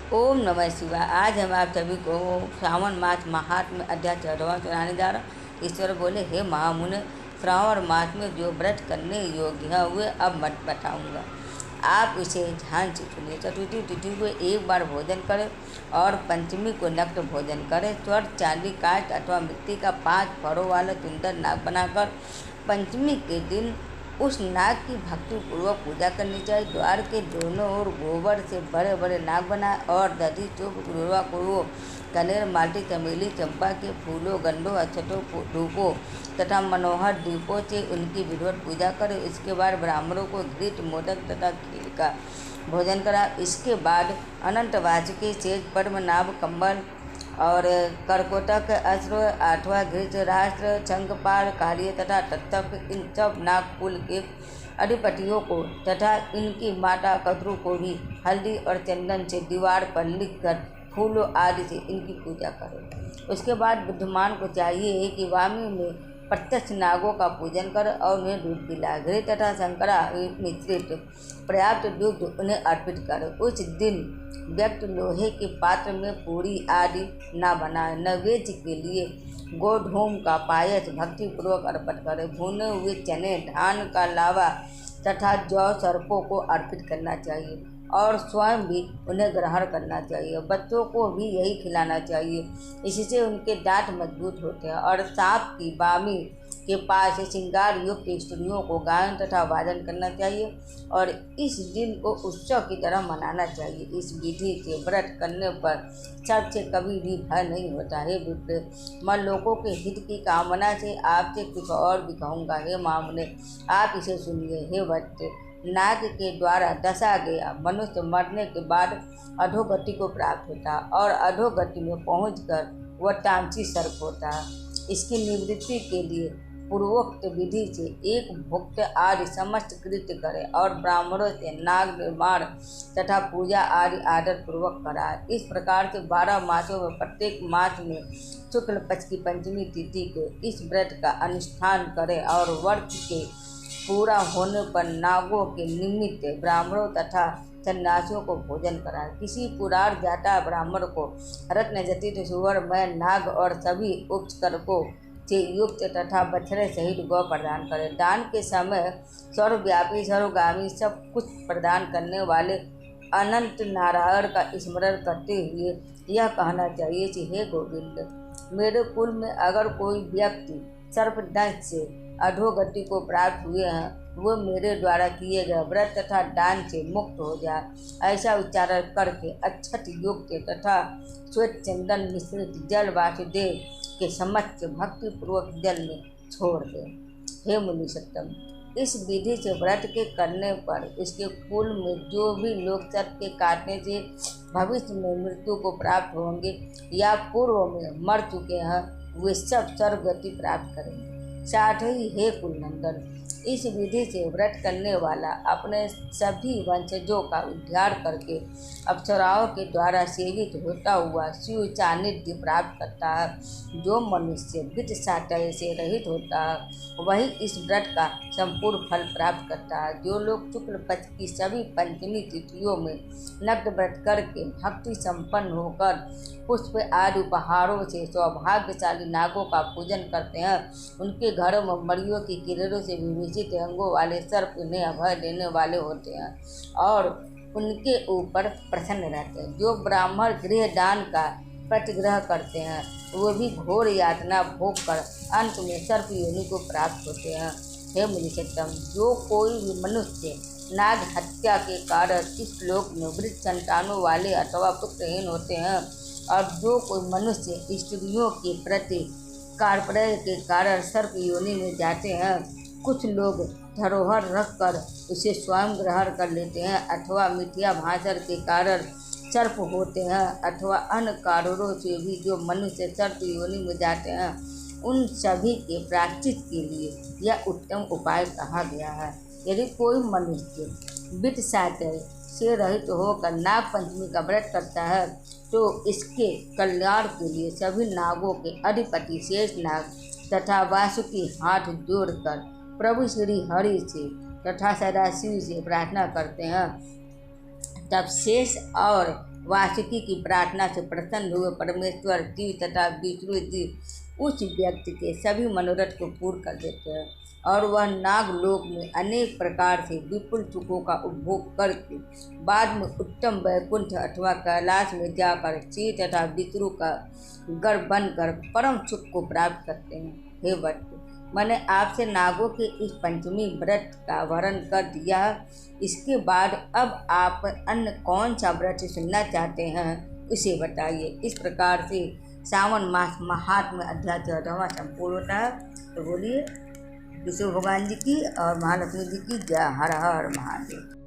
ओम नमः शिवाय। आज हम आप सभी को श्रावण मास महात्म्य अध्याय 14वां सुनाने जा रहा हूँ। ईश्वर बोले, हे महामुने, श्रावण मास में जो व्रत करने योग्य है वे अब मत बताऊँगा, आप इसे ध्यान से सुनिए। चतुर्थी तिथि को एक बार भोजन करें और पंचमी को नक्त भोजन करें। स्वर्ण, चांदी, कांच अथवा मिट्टी का 5 फरों वाला सुंदर नाग बनाकर पंचमी के दिन उस नाग की भक्तिपूर्वक पूजा करनी चाहिए। द्वार के दोनों ओर गोबर से बड़े बड़े नाग बनाए और दधी, चूप, गुरुआ, कुरुओं, कनेर, माल्टी, चमेली, चंपा के फूलों, गंधों, अक्षतों, धूपों तथा मनोहर दीपों से उनकी विधिवत पूजा करें। इसके बाद ब्राह्मणों को घृत, मोदक तथा खीर का भोजन करा। इसके बाद अनंत वासुकी, सेज, पद्मनाभ, कंबल और करकोटक, अस्त्र, 8वां घृत, राष्ट्र, शंखपाल, कालिय तथा तत्व, इन सब नागकुल के अधिपतियों को तथा इनकी माता कद्रू को भी हल्दी और चंदन से दीवार पर लिखकर फूलों आदि से इनकी पूजा करें। उसके बाद बुद्धिमान को चाहिए कि वामी में प्रत्यक्ष नागों का पूजन कर और उन्हें दूध पिलाए। घृत तथा शंकरा मिश्रित पर्याप्त दूध उन्हें अर्पित कर। उस दिन व्यक्ति लोहे के पात्र में पूरी आदि न बनाए। नैवेद्य के लिए गोधूम का पायस भक्तिपूर्वक अर्पित करे। भुने हुए चने, धान का लावा तथा जौ सर्पों को अर्पित करना चाहिए और स्वयं भी उन्हें ग्रहण करना चाहिए। बच्चों को भी यही खिलाना चाहिए, इससे उनके दांत मजबूत होते हैं। और सांप की बामी के पास श्रृंगार युक्त स्त्रियों को गायन तथा वादन करना चाहिए और इस दिन को उत्सव की तरह मनाना चाहिए। इस विधि से व्रत करने पर सबसे कभी भी भय नहीं होता है। विप्र, मैं लोगों के हित की कामना से आपसे कुछ और भी कहूँगा। हे महामुने, आप इसे सुनिए। हे भक्त, नाग के द्वारा डसा गया मनुष्य मरने के बाद अधोगति को प्राप्त होता और अधोगति में पहुंचकर वह तामसी सर्प होता। इसकी निवृत्ति के लिए पूर्वोक्त विधि से एक भुक्त आदि समस्त कृत्य करे और ब्राह्मणों से नाग निर्माण तथा पूजा आदि आदर पूर्वक कराए। इस प्रकार से 12 मासों में प्रत्येक मास में शुक्ल पक्ष की पंचमी तिथि को इस व्रत का अनुष्ठान करे और वर्ष के पूरा होने पर नागों के निमित्त ब्राह्मणों तथा सन्यासियों को भोजन कराए। किसी पुरार जाता ब्राह्मण को रत्न जटित सुवर्ण नाग और सभी उपकरकों से युक्त तथा बछड़े सहित गौ प्रदान करे। दान के समय सर्वव्यापी सर्वगामी सब कुछ प्रदान करने वाले अनंत नारायण का स्मरण करते हुए यह कहना चाहिए कि हे गोविंद, मेरे कुल में अगर कोई व्यक्ति सर्पदंश से अधोगति को प्राप्त हुए हैं, वो मेरे द्वारा किए गए व्रत तथा दान से मुक्त हो जाए। ऐसा उच्चारण करके अक्षत युक्त तथा श्वेत चंदन मिश्रित जल वासुदेव के समक्ष भक्तिपूर्वक जल में छोड़ दे। हे मुनि सत्तम, इस विधि से व्रत के करने पर इसके कुल में जो भी लोग सर्प के काटने से भविष्य में मृत्यु को प्राप्त होंगे या पूर्व में मर चुके हैं, वे सब स्वर्गति प्राप्त करेंगे। साथ ही हे कुलनंदन, इस विधि से व्रत करने वाला अपने सभी वंशजों का उद्धार करके अप्सराओं के द्वारा सेवित होता हुआ शिव सानिध्य प्राप्त करता है। जो मनुष्य वित्त सातय से रहित होता है वही इस व्रत का संपूर्ण फल प्राप्त करता है। जो लोग शुक्ल पक्ष की सभी पंचमी तिथियों में नग्न व्रत करके भक्ति संपन्न होकर पुष्प आदि उपहारों से सौभाग्यशाली नागों का पूजन करते हैं, उनके घरों में मड़ियों की किरणों से विभूषित अंगों वाले सर्प उन्हें अभय देने वाले होते हैं और उनके ऊपर प्रसन्न रहते हैं। जो ब्राह्मण गृह दान का प्रतिग्रह करते हैं वो भी घोर यातना भोग कर अंत में सर्प योनि को प्राप्त होते हैं। हे मुनिषत्तम, जो कोई भी मनुष्य नाग हत्या के कारण इस लोक में वृद्ध संतानों वाले अथवा पुत्रहीन होते हैं और जो कोई मनुष्य स्त्रियों के प्रति कार्पण्य के कारण सर्प योनि में जाते हैं, कुछ लोग धरोहर रखकर उसे स्वयं ग्रहण कर लेते हैं अथवा मिथ्या भाषण के कारण सर्प होते हैं अथवा अन्य कारणों से भी जो मनुष्य सर्प योनि में जाते हैं, उन सभी के प्रायश्चित के लिए यह उत्तम उपाय कहा गया है। यदि कोई मनुष्य वित्त सातय से रहित होकर नाग पंचमी का व्रत करता है तो इसके कल्याण के लिए सभी नागों के अधिपति शेष नाग तथा वासुकी हाथ जोड़कर प्रभु श्री हरि से तथा सदाशिव से प्रार्थना करते हैं। तब शेष और वासुकी की प्रार्थना से प्रसन्न हुए परमेश्वर जीव तथा विष्णु जी उस व्यक्ति के सभी मनोरथ को पूर्ण कर देते हैं और वह नागलोक में अनेक प्रकार से विपुल सुखों का उपभोग करके बाद में उत्तम वैकुंठ अथवा कैलाश में जाकर शिव तथा विष्णु का गढ़ बनकर परम सुख को प्राप्त करते हैं। हे वत्स, मैंने आपसे नागों के इस पंचमी व्रत का वर्णन कर दिया। इसके बाद अब आप अन्य कौन सा व्रत सुनना चाहते हैं उसे बताइए। इस प्रकार से सावन मास महात्म्य अध्याय 14वां संपूर्ण होता है। तो बोलिए विष्णु भगवान जी की और महालक्ष्मी जी की जय। हर हर महादेव।